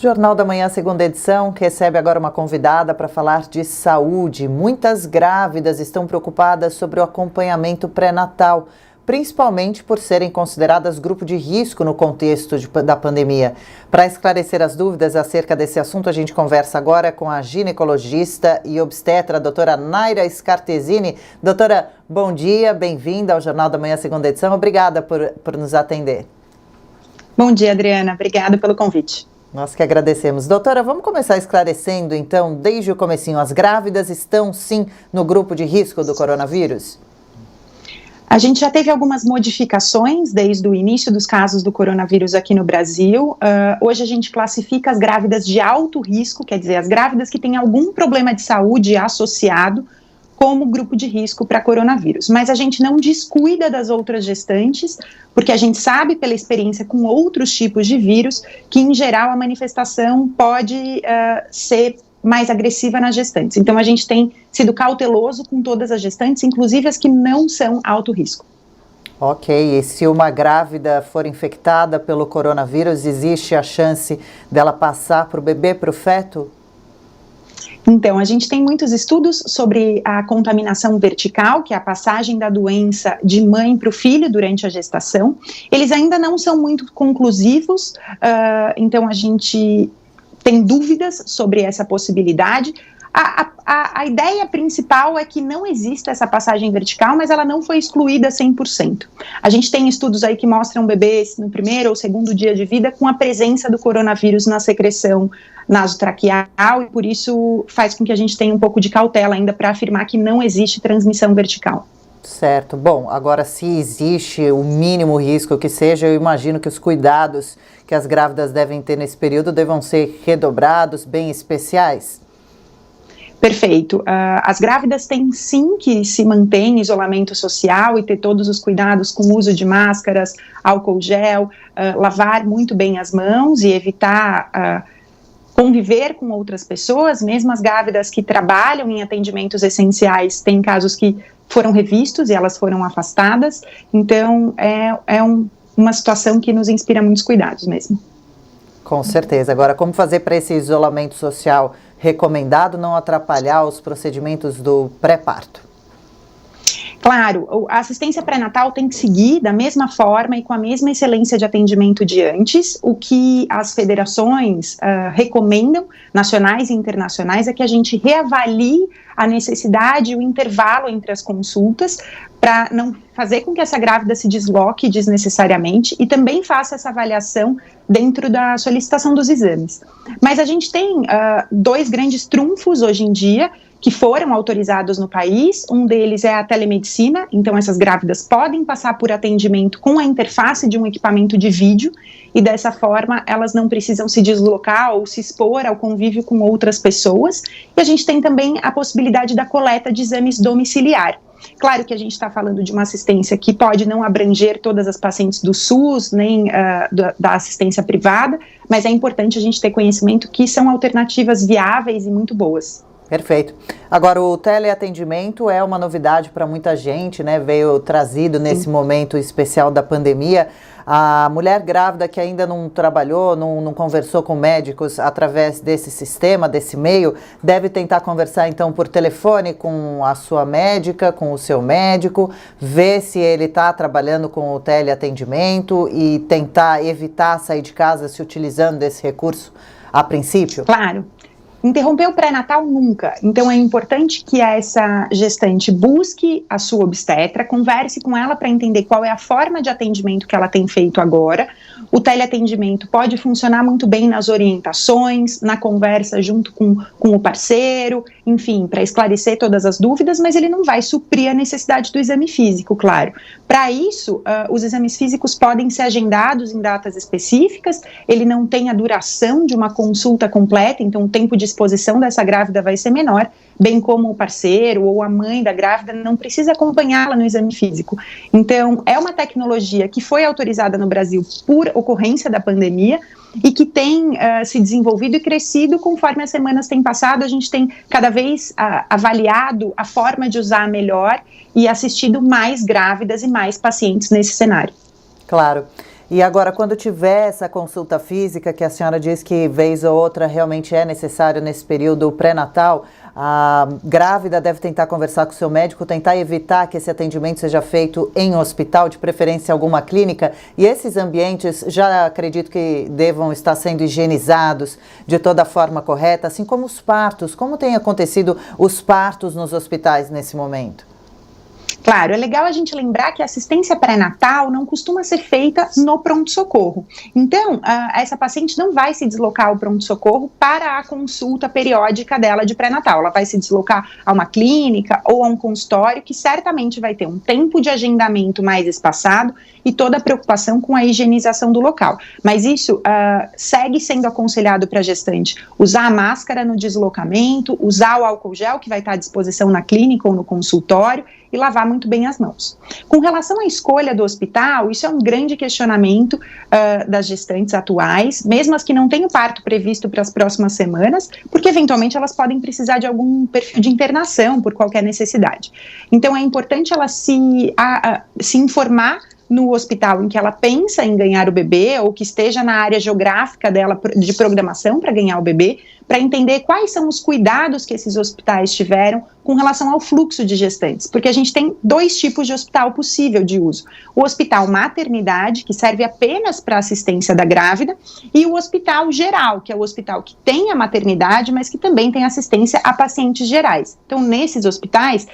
Jornal da Manhã, segunda edição, que recebe agora uma convidada para falar de saúde. Muitas grávidas estão preocupadas sobre o acompanhamento pré-natal, principalmente por serem consideradas grupo de risco no contexto da pandemia. Para esclarecer as dúvidas acerca desse assunto, a gente conversa agora com a ginecologista e obstetra, a doutora Naira Scartesini. Doutora, bom dia, bem-vinda ao Jornal da Manhã, segunda edição. Obrigada por nos atender. Bom dia, Adriana. Obrigada pelo convite. Nós que agradecemos. Doutora, vamos começar esclarecendo, então, desde o comecinho. As grávidas estão, sim, no grupo de risco do coronavírus? A gente já teve algumas modificações desde o início dos casos do coronavírus aqui no Brasil. Hoje a gente classifica as grávidas de alto risco, quer dizer, as grávidas que têm algum problema de saúde associado como grupo de risco para coronavírus. Mas a gente não descuida das outras gestantes, porque a gente sabe pela experiência com outros tipos de vírus que, em geral, a manifestação pode ser mais agressiva nas gestantes. Então, a gente tem sido cauteloso com todas as gestantes, inclusive as que não são alto risco. Ok, e se uma grávida for infectada pelo coronavírus, existe a chance dela passar para o bebê, para o feto? Então, a gente tem muitos estudos sobre a contaminação vertical, que é a passagem da doença de mãe para o filho durante a gestação. Eles ainda não são muito conclusivos, então a gente tem dúvidas sobre essa possibilidade. A ideia principal é que não exista essa passagem vertical, mas ela não foi excluída 100%. A gente tem estudos aí que mostram bebês no primeiro ou segundo dia de vida com a presença do coronavírus na secreção nasotraqueal, e por isso faz com que a gente tenha um pouco de cautela ainda para afirmar que não existe transmissão vertical. Certo. Bom, agora se existe o mínimo risco que seja, eu imagino que os cuidados que as grávidas devem ter nesse período devam ser redobrados, bem especiais? Perfeito. As grávidas têm sim que se manter em isolamento social e ter todos os cuidados com o uso de máscaras, álcool gel, lavar muito bem as mãos e evitar conviver com outras pessoas. Mesmo as grávidas que trabalham em atendimentos essenciais, tem casos que foram revistos e elas foram afastadas. Então, uma situação que nos inspira muitos cuidados mesmo. Com certeza. Agora, como fazer para esse isolamento social recomendado não atrapalhar os procedimentos do pré-parto? Claro, a assistência pré-natal tem que seguir da mesma forma e com a mesma excelência de atendimento de antes. O que as federações recomendam, nacionais e internacionais, é que a gente reavalie a necessidade e o intervalo entre as consultas para não fazer com que essa grávida se desloque desnecessariamente e também faça essa avaliação dentro da solicitação dos exames. Mas a gente tem dois grandes trunfos hoje em dia que foram autorizados no país. Um deles é a telemedicina, então essas grávidas podem passar por atendimento com a interface de um equipamento de vídeo e dessa forma elas não precisam se deslocar ou se expor ao convívio com outras pessoas. E a gente tem também a possibilidade da coleta de exames domiciliar. Claro que a gente está falando de uma assistência que pode não abranger todas as pacientes do SUS, nem da assistência privada, mas é importante a gente ter conhecimento que são alternativas viáveis e muito boas. Perfeito. Agora, o teleatendimento é uma novidade para muita gente, né? Veio trazido nesse momento especial da pandemia. A mulher grávida que ainda não trabalhou, não conversou com médicos através desse sistema, desse meio, deve tentar conversar então por telefone com a sua médica, com o seu médico, ver se ele está trabalhando com o teleatendimento e tentar evitar sair de casa se utilizando desse recurso a princípio? Claro. Interromper o pré-natal nunca, então é importante que essa gestante busque a sua obstetra, converse com ela para entender qual é a forma de atendimento que ela tem feito agora. O teleatendimento pode funcionar muito bem nas orientações, na conversa junto com o parceiro, enfim, para esclarecer todas as dúvidas, mas ele não vai suprir a necessidade do exame físico, claro. Para isso, os exames físicos podem ser agendados em datas específicas, ele não tem a duração de uma consulta completa, então o tempo de exposição dessa grávida vai ser menor, bem como o parceiro ou a mãe da grávida não precisa acompanhá-la no exame físico. Então, é uma tecnologia que foi autorizada no Brasil por ocorrência da pandemia e que tem se desenvolvido e crescido conforme as semanas têm passado. A gente tem cada vez avaliado a forma de usar melhor e assistido mais grávidas e mais pacientes nesse cenário. Claro. E agora, quando tiver essa consulta física, que a senhora diz que vez ou outra realmente é necessário nesse período pré-natal, a grávida deve tentar conversar com o seu médico, tentar evitar que esse atendimento seja feito em hospital, de preferência alguma clínica. E esses ambientes, já acredito que devam estar sendo higienizados de toda a forma correta, assim como os partos. Como têm acontecido os partos nos hospitais nesse momento? Claro, é legal a gente lembrar que a assistência pré-natal não costuma ser feita no pronto-socorro. Então, essa paciente não vai se deslocar ao pronto-socorro para a consulta periódica dela de pré-natal. Ela vai se deslocar a uma clínica ou a um consultório que certamente vai ter um tempo de agendamento mais espaçado e toda a preocupação com a higienização do local. Mas isso segue sendo aconselhado para a gestante usar a máscara no deslocamento, usar o álcool gel que vai estar à disposição na clínica ou no consultório e lavar muito bem as mãos. Com relação à escolha do hospital, isso é um grande questionamento das gestantes atuais, mesmo as que não têm o parto previsto para as próximas semanas, porque eventualmente elas podem precisar de algum perfil de internação por qualquer necessidade. Então é importante ela se informar no hospital em que ela pensa em ganhar o bebê ou que esteja na área geográfica dela de programação para ganhar o bebê, para entender quais são os cuidados que esses hospitais tiveram com relação ao fluxo de gestantes, porque a gente tem 2 tipos de hospital possível de uso. O hospital maternidade, que serve apenas para assistência da grávida, e o hospital geral, que é o hospital que tem a maternidade, mas que também tem assistência a pacientes gerais. Então, nesses hospitais,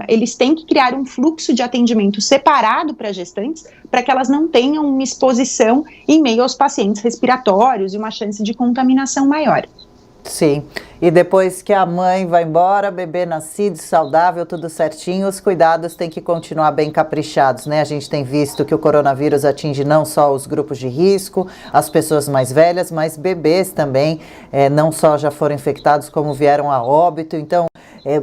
eles têm que criar um fluxo de atendimento separado para gestantes, para que elas não tenham uma exposição em meio aos pacientes respiratórios e uma chance de contaminação maior. Sim, e depois que a mãe vai embora, bebê nascido, saudável, tudo certinho, os cuidados têm que continuar bem caprichados, né? A gente tem visto que o coronavírus atinge não só os grupos de risco, as pessoas mais velhas, mas bebês também, não só já foram infectados, como vieram a óbito. Então,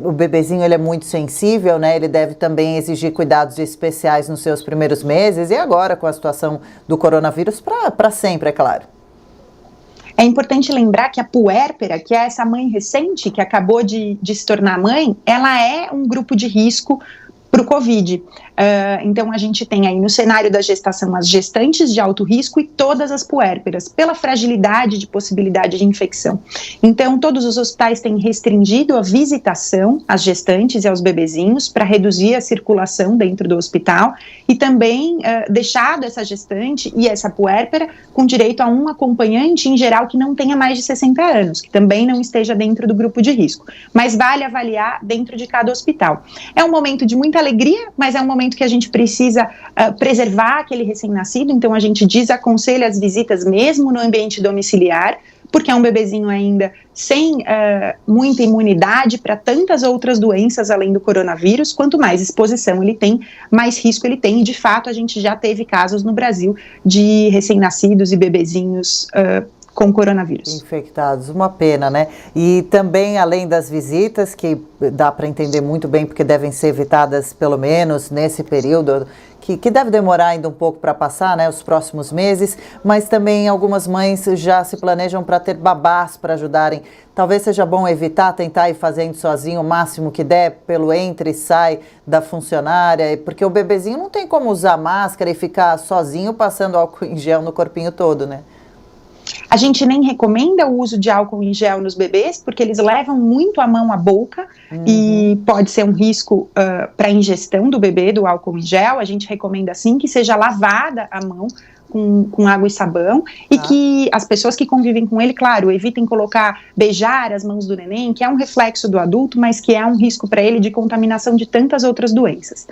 o bebezinho ele é muito sensível, né? Ele deve também exigir cuidados especiais nos seus primeiros meses e agora com a situação do coronavírus para sempre, é claro. É importante lembrar que a puérpera, que é essa mãe recente que acabou de se tornar mãe, ela é um grupo de risco para o Covid. Então, a gente tem aí no cenário da gestação as gestantes de alto risco e todas as puérperas, pela fragilidade de possibilidade de infecção. Então, todos os hospitais têm restringido a visitação às gestantes e aos bebezinhos para reduzir a circulação dentro do hospital e também deixado essa gestante e essa puérpera com direito a um acompanhante, em geral, que não tenha mais de 60 anos, que também não esteja dentro do grupo de risco. Mas vale avaliar dentro de cada hospital. É um momento de muita alegria, mas é um momento que a gente precisa preservar aquele recém-nascido, então a gente desaconselha as visitas mesmo no ambiente domiciliar, porque é um bebezinho ainda sem muita imunidade para tantas outras doenças além do coronavírus. Quanto mais exposição ele tem, mais risco ele tem, e de fato a gente já teve casos no Brasil de recém-nascidos e bebezinhos com coronavírus. Infectados, uma pena, né? E também, além das visitas, que dá para entender muito bem, porque devem ser evitadas pelo menos nesse período, que deve demorar ainda um pouco para passar, né, os próximos meses, mas também algumas mães já se planejam para ter babás para ajudarem. Talvez seja bom evitar, tentar ir fazendo sozinho o máximo que der, pelo entra e sai da funcionária, porque o bebezinho não tem como usar máscara e ficar sozinho passando álcool em gel no corpinho todo, né? A gente nem recomenda o uso de álcool em gel nos bebês, porque eles levam muito a mão à boca e pode ser um risco para a ingestão do bebê do álcool em gel. A gente recomenda sim que seja lavada a mão com água e sabão e que as pessoas que convivem com ele, claro, evitem beijar as mãos do neném, que é um reflexo do adulto, mas que é um risco para ele de contaminação de tantas outras doenças.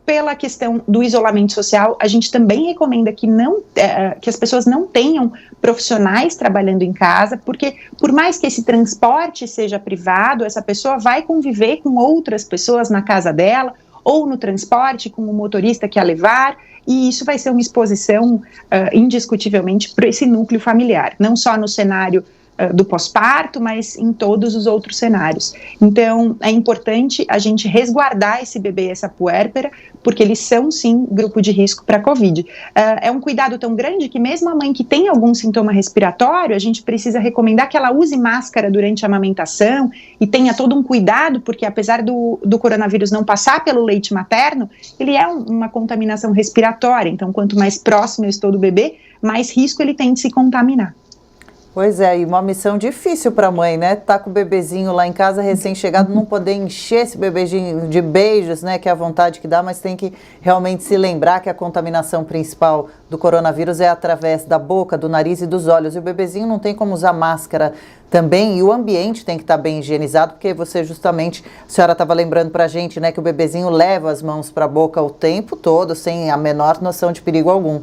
Pela questão do isolamento social, a gente também recomenda que as pessoas não tenham profissionais trabalhando em casa, porque por mais que esse transporte seja privado, essa pessoa vai conviver com outras pessoas na casa dela, ou no transporte, com o motorista que a levar, e isso vai ser uma exposição indiscutivelmente para esse núcleo familiar, não só no cenário do pós-parto, mas em todos os outros cenários. Então, é importante a gente resguardar esse bebê, essa puérpera, porque eles são, sim, grupo de risco para a Covid. É um cuidado tão grande que mesmo a mãe que tem algum sintoma respiratório, a gente precisa recomendar que ela use máscara durante a amamentação e tenha todo um cuidado, porque apesar do coronavírus não passar pelo leite materno, ele é uma contaminação respiratória, então quanto mais próximo eu estou do bebê, mais risco ele tem de se contaminar. Pois é, e uma missão difícil para a mãe, né? Tá com o bebezinho lá em casa, recém-chegado, não poder encher esse bebezinho de beijos, né? Que é a vontade que dá, mas tem que realmente se lembrar que a contaminação principal do coronavírus é através da boca, do nariz e dos olhos. E o bebezinho não tem como usar máscara também, e o ambiente tem que estar bem higienizado, porque você justamente, a senhora estava lembrando para a gente, né? Que o bebezinho leva as mãos para a boca o tempo todo, sem a menor noção de perigo algum.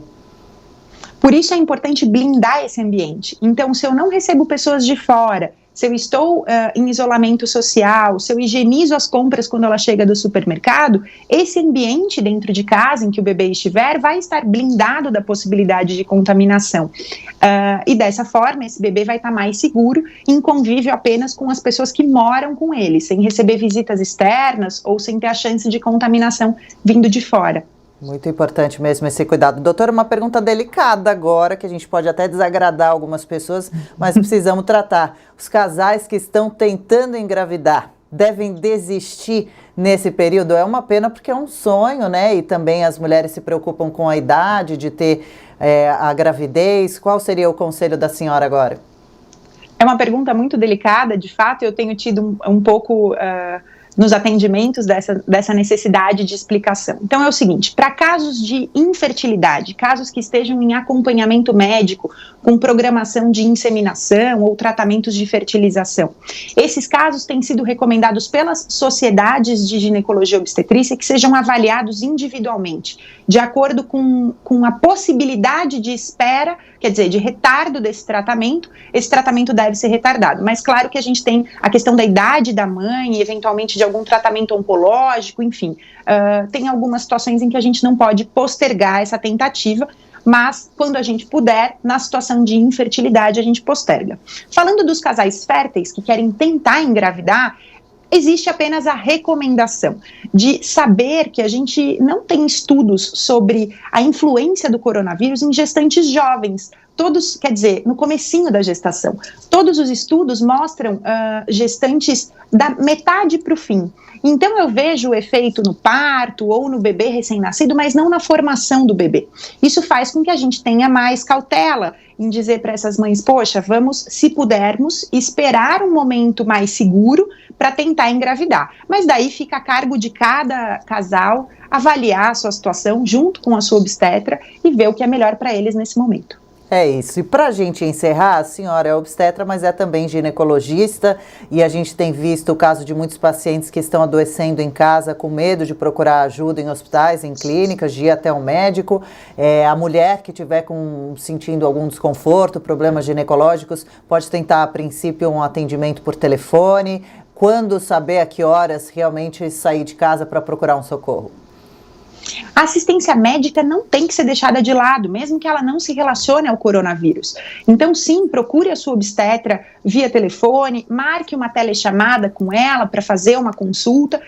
Por isso é importante blindar esse ambiente. Então, se eu não recebo pessoas de fora, se eu estou em isolamento social, se eu higienizo as compras quando ela chega do supermercado, esse ambiente dentro de casa em que o bebê estiver vai estar blindado da possibilidade de contaminação. E dessa forma, esse bebê vai estar mais seguro em convívio apenas com as pessoas que moram com ele, sem receber visitas externas ou sem ter a chance de contaminação vindo de fora. Muito importante mesmo esse cuidado. Doutora, uma pergunta delicada agora, que a gente pode até desagradar algumas pessoas, mas precisamos tratar. Os casais que estão tentando engravidar devem desistir nesse período? É uma pena porque é um sonho, né? E também as mulheres se preocupam com a idade de ter a gravidez. Qual seria o conselho da senhora agora? É uma pergunta muito delicada, de fato. Eu tenho tido um pouco... nos atendimentos dessa necessidade de explicação. Então é o seguinte, para casos de infertilidade, casos que estejam em acompanhamento médico, com programação de inseminação ou tratamentos de fertilização, esses casos têm sido recomendados pelas sociedades de ginecologia e obstetrícia que sejam avaliados individualmente, de acordo com a possibilidade de espera, quer dizer, de retardo desse tratamento. Esse tratamento deve ser retardado, mas claro que a gente tem a questão da idade da mãe, eventualmente de algum tratamento oncológico, enfim, tem algumas situações em que a gente não pode postergar essa tentativa, mas quando a gente puder, na situação de infertilidade, a gente posterga. Falando dos casais férteis que querem tentar engravidar, existe apenas a recomendação de saber que a gente não tem estudos sobre a influência do coronavírus em gestantes jovens. Todos, quer dizer, no comecinho da gestação, todos os estudos mostram gestantes da metade para o fim. Então eu vejo o efeito no parto ou no bebê recém-nascido, mas não na formação do bebê. Isso faz com que a gente tenha mais cautela em dizer para essas mães, poxa, vamos, se pudermos, esperar um momento mais seguro para tentar engravidar. Mas daí fica a cargo de cada casal avaliar a sua situação junto com a sua obstetra e ver o que é melhor para eles nesse momento. É isso. E para a gente encerrar, a senhora é obstetra, mas é também ginecologista, e a gente tem visto o caso de muitos pacientes que estão adoecendo em casa com medo de procurar ajuda em hospitais, em clínicas, de ir até um médico. A mulher que estiver sentindo algum desconforto, problemas ginecológicos, pode tentar a princípio um atendimento por telefone. Quando saber a que horas realmente sair de casa para procurar um socorro? A assistência médica não tem que ser deixada de lado, mesmo que ela não se relacione ao coronavírus. Então, sim, procure a sua obstetra via telefone, marque uma telechamada com ela para fazer uma consulta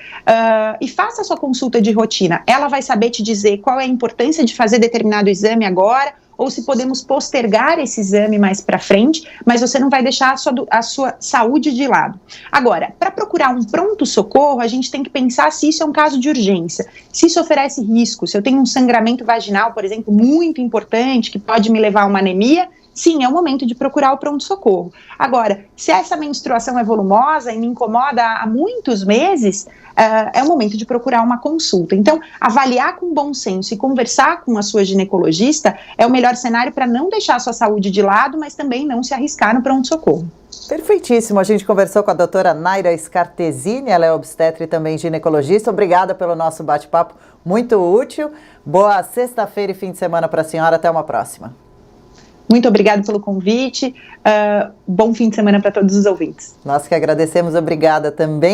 e faça a sua consulta de rotina. Ela vai saber te dizer qual é a importância de fazer determinado exame agora, ou se podemos postergar esse exame mais para frente, mas você não vai deixar a sua saúde de lado. Agora, para procurar um pronto-socorro, a gente tem que pensar se isso é um caso de urgência, se isso oferece risco, se eu tenho um sangramento vaginal, por exemplo, muito importante, que pode me levar a uma anemia, sim, é o momento de procurar o pronto-socorro. Agora, se essa menstruação é volumosa e me incomoda há muitos meses, é o momento de procurar uma consulta. Então, avaliar com bom senso e conversar com a sua ginecologista é o melhor cenário para não deixar a sua saúde de lado, mas também não se arriscar no pronto-socorro. Perfeitíssimo. A gente conversou com a doutora Naira Scartesini, ela é obstetra e também ginecologista. Obrigada pelo nosso bate-papo, muito útil. Boa sexta-feira e fim de semana para a senhora. Até uma próxima. Muito obrigada pelo convite. Bom fim de semana para todos os ouvintes. Nós que agradecemos. Obrigada também.